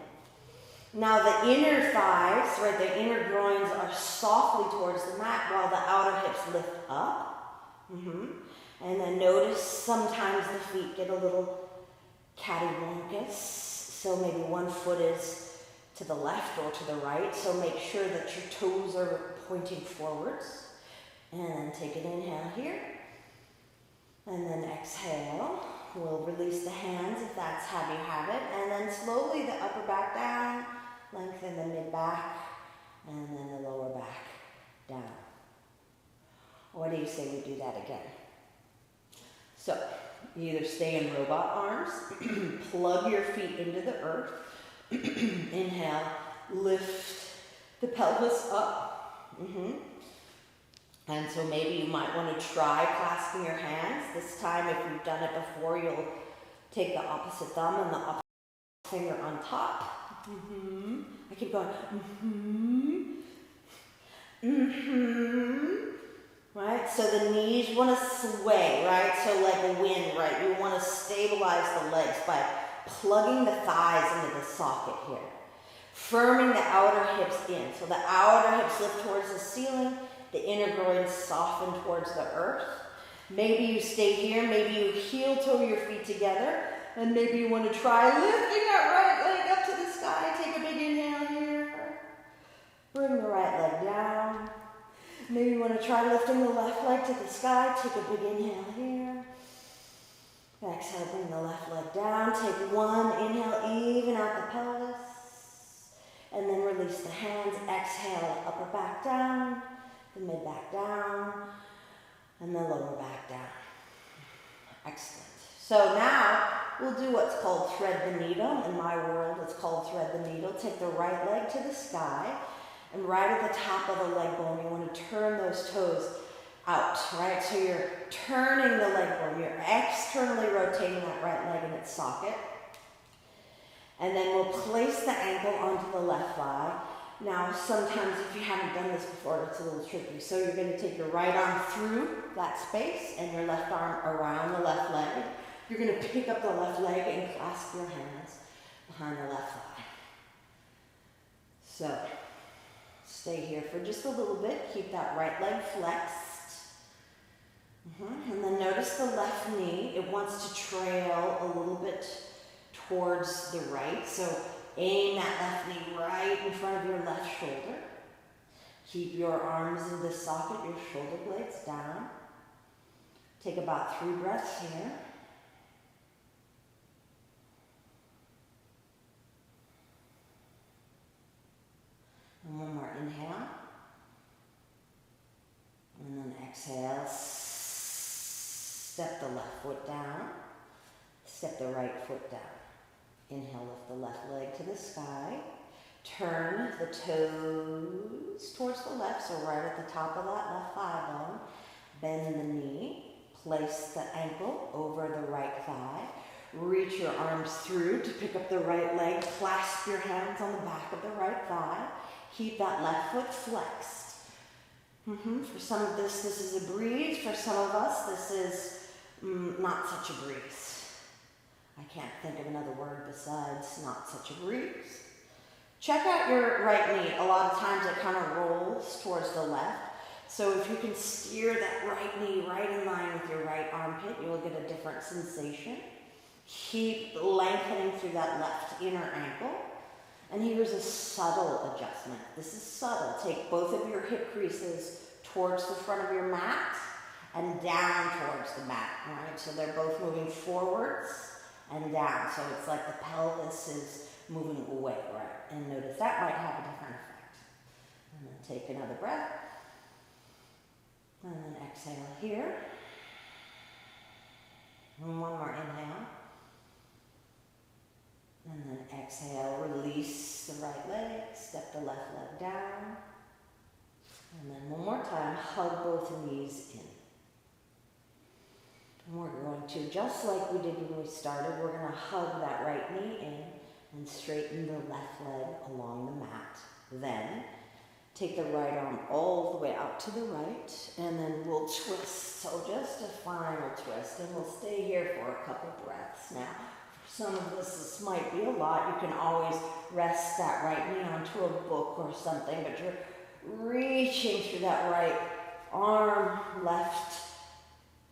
Now the inner thighs, right, the inner groins are softly towards the mat while the outer hips lift up. And then notice sometimes the feet get a little cattywampus. So maybe one foot is to the left or to the right. So make sure that your toes are pointing forwards. And then take an inhale here. And then exhale. We'll release the hands if that's how you have it. And then slowly the upper back down. Lengthen the mid back. And then the lower back down. What do you say we do that again? So you either stay in robot arms, plug your feet into the earth, inhale, lift the pelvis up. And so maybe you might want to try clasping your hands. This time, if you've done it before, you'll take the opposite thumb and the opposite finger on top. I keep going. Right? So the knees want to sway, right? So like a wind, right? You want to stabilize the legs by plugging the thighs into the socket here. Firming the outer hips in. So the outer hips lift towards the ceiling. The inner groins soften towards the earth. Maybe you stay here. Maybe you heel toe your feet together. And maybe you want to try lifting that right leg up to the sky. Take a big inhale here. Bring the right leg down. Maybe you want to try lifting the left leg to the sky. Take a big inhale here. exhale, bring the left leg down. Take one, inhale, even out the pelvis. And then release the hands. Exhale, upper back down, the mid back down, and the lower back down. Excellent. So now we'll do what's called thread the needle. In my world, it's called thread the needle. Take the right leg to the sky, and right at the top of the leg bone, you want to turn those toes out, right? So you're turning the leg bone. You're externally rotating that right leg in its socket. And then we'll place the ankle onto the left thigh. Now, sometimes if you haven't done this before, it's a little tricky. So you're going to take your right arm through that space and your left arm around the left leg. You're going to pick up the left leg and clasp your hands behind the left thigh. So, stay here for just a little bit. Keep that right leg flexed. And then notice the left knee. It wants to trail a little bit towards the right. So aim that left knee right in front of your left shoulder. Keep your arms in the socket, your shoulder blades down. Take about 3 breaths here. And one more inhale. And then exhale. Step the left foot down. Step the right foot down. Inhale, lift the left leg to the sky. Turn the toes towards the left, so right at the top of that left thigh bone. Bend the knee. Place the ankle over the right thigh. Reach your arms through to pick up the right leg. Clasp your hands on the back of the right thigh. Keep that left foot flexed. For some of this is a breeze. For some of us, this is not such a breeze. I can't think of another word besides not such a breeze. Check out your right knee. A lot of times it kind of rolls towards the left. So if you can steer that right knee right in line with your right armpit, you'll get a different sensation. Keep lengthening through that left inner ankle. And here's a subtle adjustment. This is subtle. Take both of your hip creases towards the front of your mat and down towards the mat. All right, so they're both moving forwards and down. So it's like the pelvis is moving away, right? And notice that might have a different effect. And then take another breath. And then exhale here. And one more inhale. And then exhale, release the right leg, step the left leg down. And then one more time, hug both knees in. And we're going to, just like we did when we started, we're going to hug that right knee in and straighten the left leg along the mat. Then, take the right arm all the way out to the right, and then we'll twist. So just a final twist, and we'll stay here for a couple breaths. Now, for some of this might be a lot. You can always rest that right knee onto a book or something, but you're reaching through that right arm, left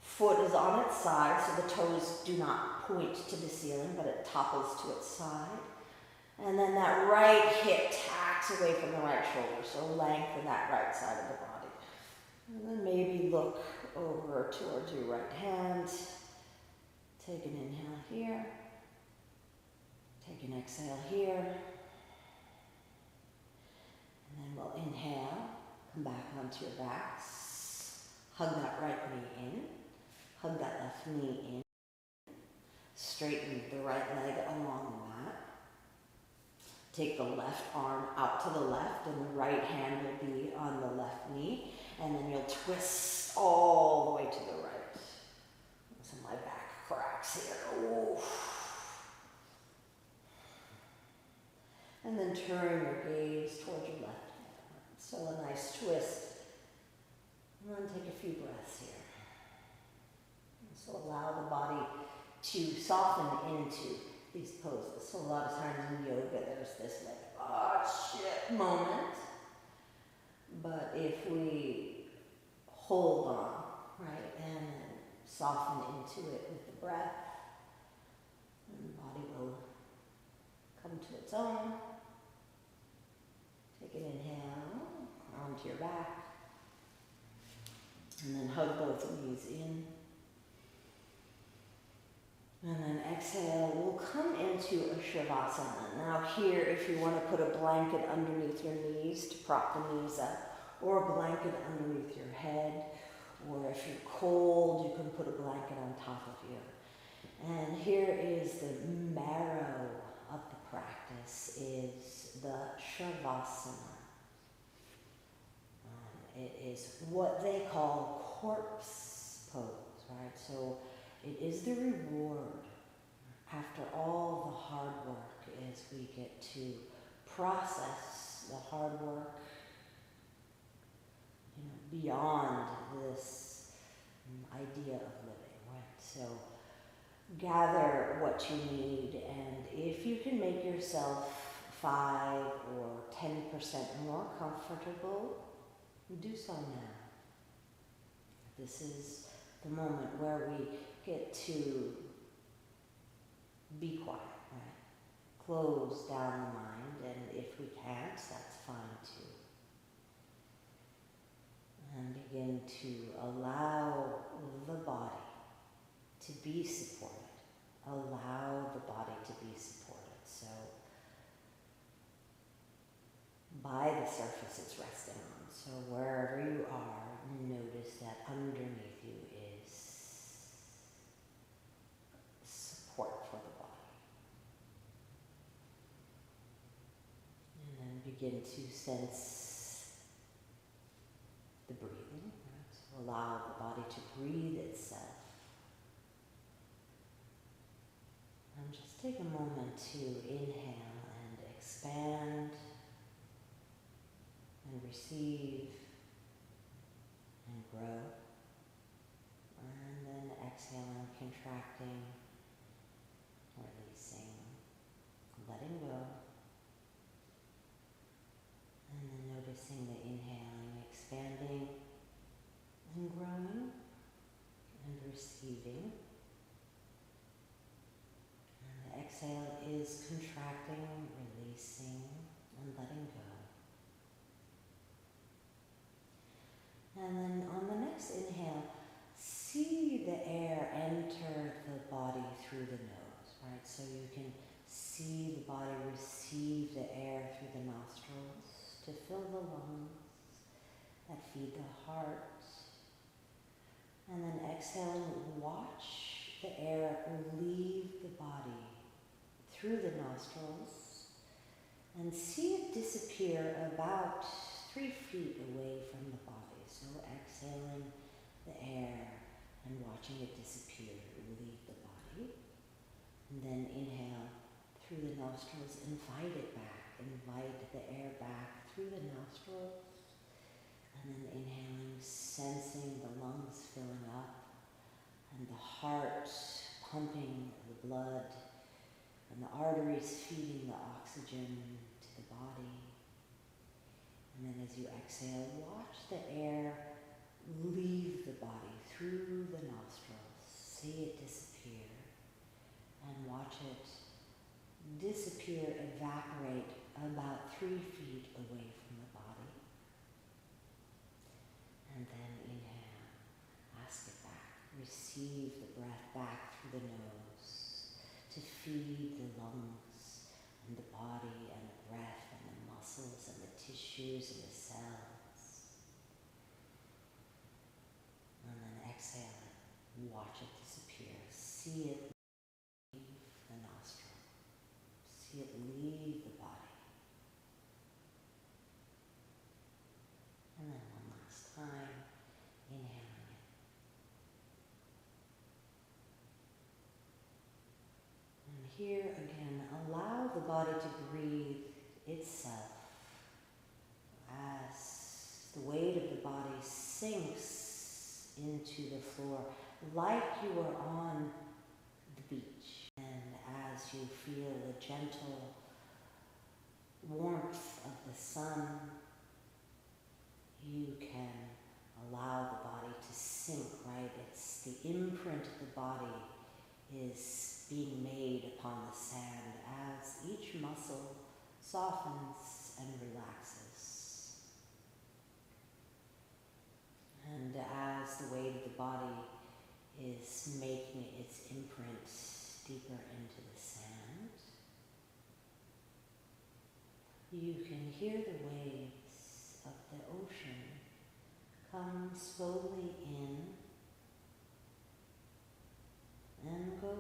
foot is on its side, so the toes do not point to the ceiling, but it topples to its side. And then that right hip tacks away from the right shoulder, so lengthen that right side of the body. And then maybe look over towards your right hand. Take an inhale here. Take an exhale here. And then we'll inhale, come back onto your backs. Hug that right knee in. Hug that left knee in. Straighten the right leg along the mat. Take the left arm out to the left, and the right hand will be on the left knee. And then you'll twist all the way to the right. So my back cracks here. Oof. And then turn your gaze towards your left hand. So a nice twist. And then take a few breaths here. So allow the body to soften into these poses. So a lot of times in yoga, there's this like, oh shit moment. But if we hold on, right, and soften into it with the breath, then the body will come to its own. Take an inhale onto your back. And then hug both knees in. And then exhale, we'll come into a Shavasana. Now here, if you want to put a blanket underneath your knees to prop the knees up, or a blanket underneath your head, or if you're cold, you can put a blanket on top of you. And here is the marrow of the practice, is the Shavasana. It is what they call corpse pose, right? So it is the reward after all the hard work, is we get to process the hard work, beyond this idea of living, right? So gather what you need, and if you can make yourself 5 or 10% more comfortable, do so now. This is the moment where we get to be quiet, right? Close down the mind, and if we can't, that's fine too. And begin to allow the body to be supported. Allow the body to be supported. So, by the surface it's resting on. So wherever you are, notice that underneath you is support for the body. And then begin to sense the breathing. Right? So allow the body to breathe itself. And just take a moment to inhale and expand and receive and grow. And then exhaling, contracting, releasing, letting go. And then noticing the inhaling, expanding and growing and receiving. And the exhale is contracting, releasing, and letting go. And then on the next inhale, see the air enter the body through the nose, right? So you can see the body receive the air through the nostrils to fill the lungs that feed the heart. And then exhaling, watch the air leave the body through the nostrils and see it disappear about 3 feet away from the body. So exhaling the air and watching it disappear, leave the body. And then inhale through the nostrils, invite it back. Invite the air back through the nostrils. And then inhaling, sensing the lungs filling up and the heart pumping the blood and the arteries feeding the oxygen to the body. And then as you exhale, watch the air leave the body through the nostrils. See it disappear. And watch it disappear, evaporate about 3 feet away from the body. And then inhale, ask it back. Receive the breath back through the nose to feed the lungs and the body and the breath and the muscles and the tissues and the cells. And then exhale it, watch it disappear. See it leave the nostril. See it leave the body. And then one last time, inhaling it. And here again, allow the body to breathe itself as the weight of the body sinks into the floor like you are on the beach. And as you feel the gentle warmth of the sun, you can allow the body to sink, right? It's the imprint of the body is being made upon the sand as each muscle softens and relaxes. And as the weight of the body is making its imprint deeper into the sand. You can hear the waves of the ocean come slowly in and go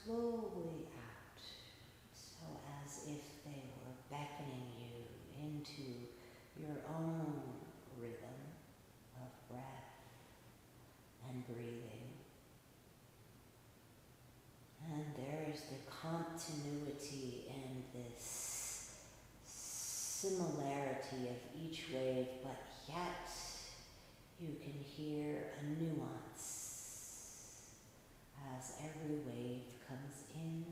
slowly out, so as if they were beckoning you into your own rhythm of breath and breathing. And there is the continuity and this similarity of each wave, but yet you can hear a nuance as every wave comes in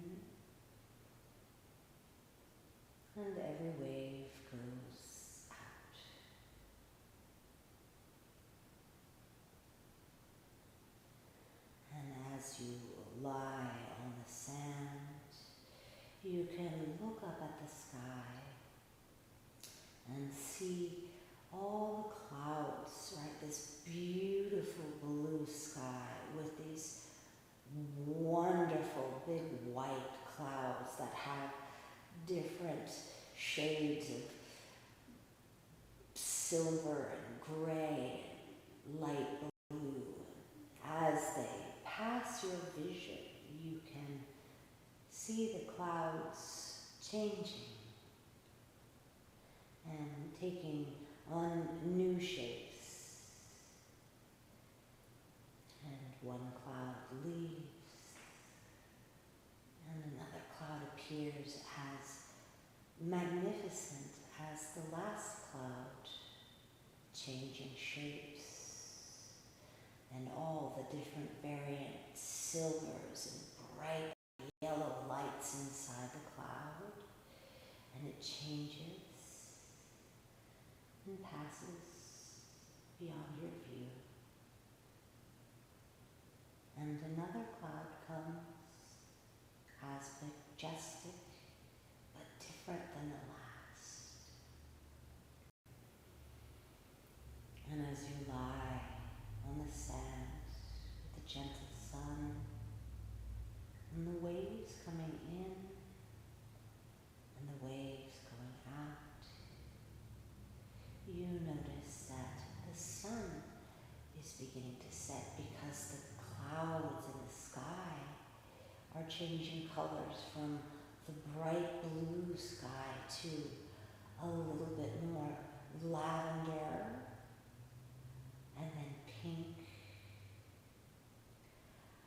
and every wave goes out. And as you lie on the sand, you can look up at the sky and see all the clouds, right? This beautiful blue sky with these wonderful big white clouds that have different shades of silver and gray and light blue. As they pass your vision, you can see the clouds changing and taking on new shapes. And one cloud leaves, and another cloud appears as magnificent as the last cloud, changing shapes, and all the different variant silvers and bright yellow lights inside the cloud, and it changes and passes beyond your view. And another cloud comes as majestic but different than the last. And as you lie on the sand with the gentle sun and the waves coming in and the waves going out, you notice that the sun is beginning to set because the clouds in the sky are changing colors from the bright blue sky to a little bit more lavender and then pink,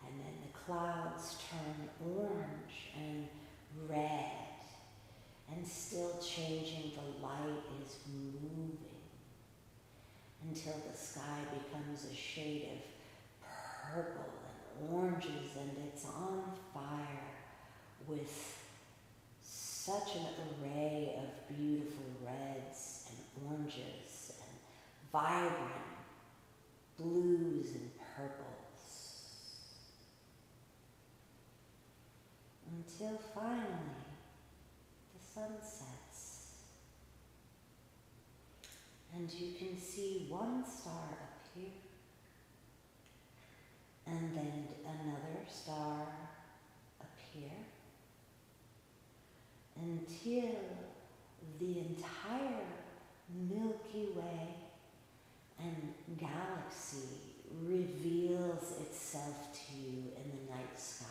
and then the clouds turn orange and red, and still changing. The light is moving until the sky becomes a shade of purple and oranges, and it's on fire with such an array of beautiful reds and oranges and vibrant blues and purples, until finally the sun sets and you can see one star appear and then another star appear until the entire Milky Way and galaxy reveals itself to you in the night sky.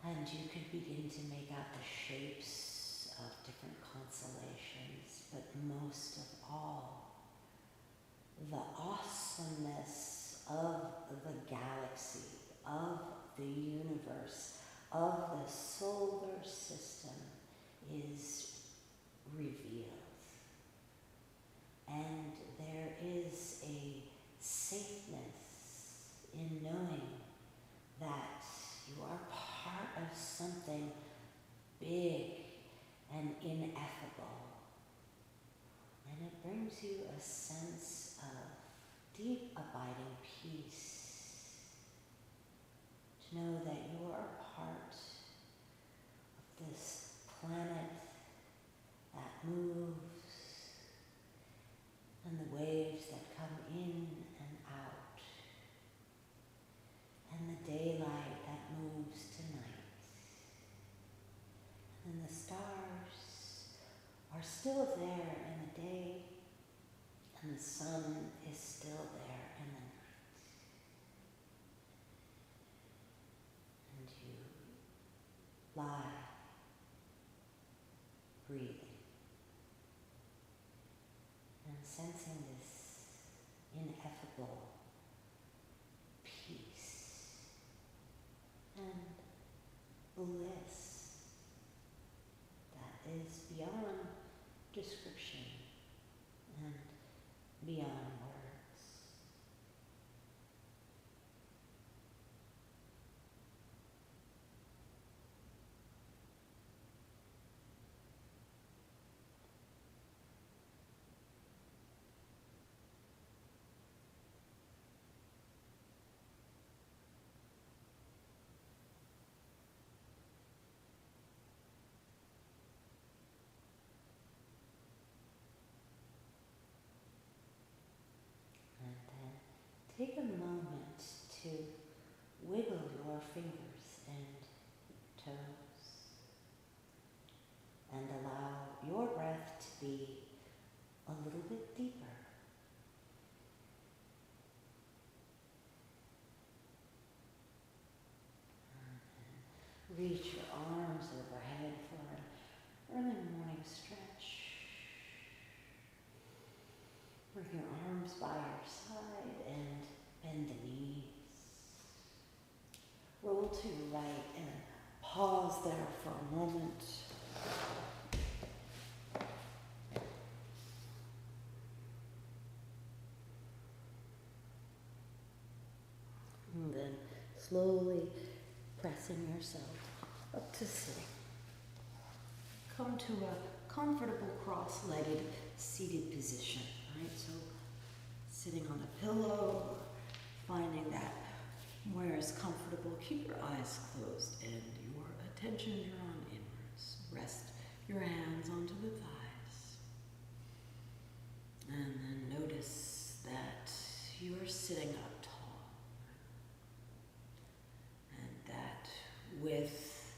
And you could begin to make out the shapes of different constellations, but most of all, the awesomeness of the galaxy, of the universe, of the solar system is revealed. And there is a safeness in knowing that you are part of something big and ineffable. And it brings you a sense of deep abiding peace to know that you are a part of this planet that moves, and the waves that come in and out, and the daylight are still there in the day, and the sun is still there in the night. And you lie, breathing, and sensing this ineffable peace and bliss that is beyond description and beyond words. And then take a moment to wiggle your fingers and toes and allow your breath to be a little bit deeper. And then reach your arms overhead for an early morning stretch. Bring your arms by your side and bend the knees. Roll to your right and pause there for a moment. And then slowly pressing yourself up to sitting. Come to a comfortable cross-legged seated position, right? So sitting on a pillow, finding that where is comfortable. Keep your eyes closed and your attention drawn inwards. Rest your hands onto the thighs. And then notice that you are sitting up tall. And that with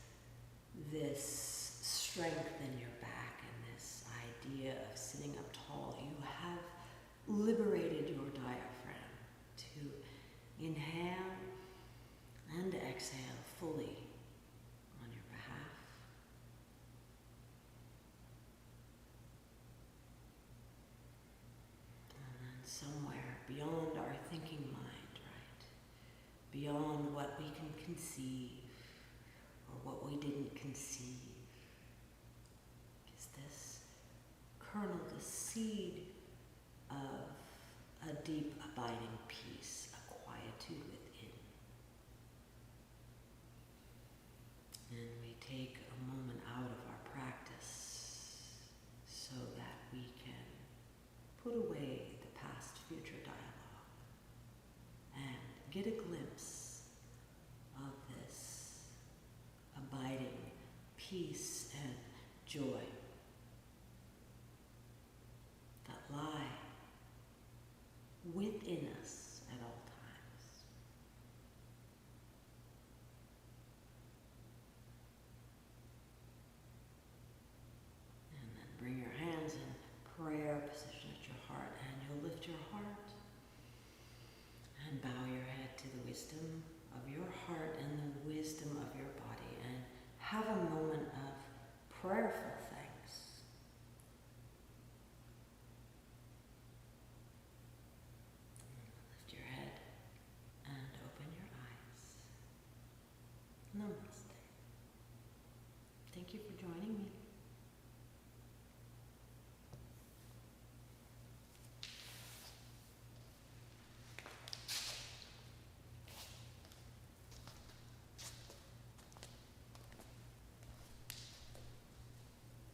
this strength in your back and this idea of sitting up tall, you have liberated your diaphragm to inhale and exhale fully on your behalf. And then somewhere beyond our thinking mind, right? Beyond what we can conceive or what we didn't conceive, is this kernel, the seed of a deep abiding peace, a quietude within. And we take a moment out of our practice so that we can put away the past-future dialogue and get a glimpse of this abiding peace and joy that lie within us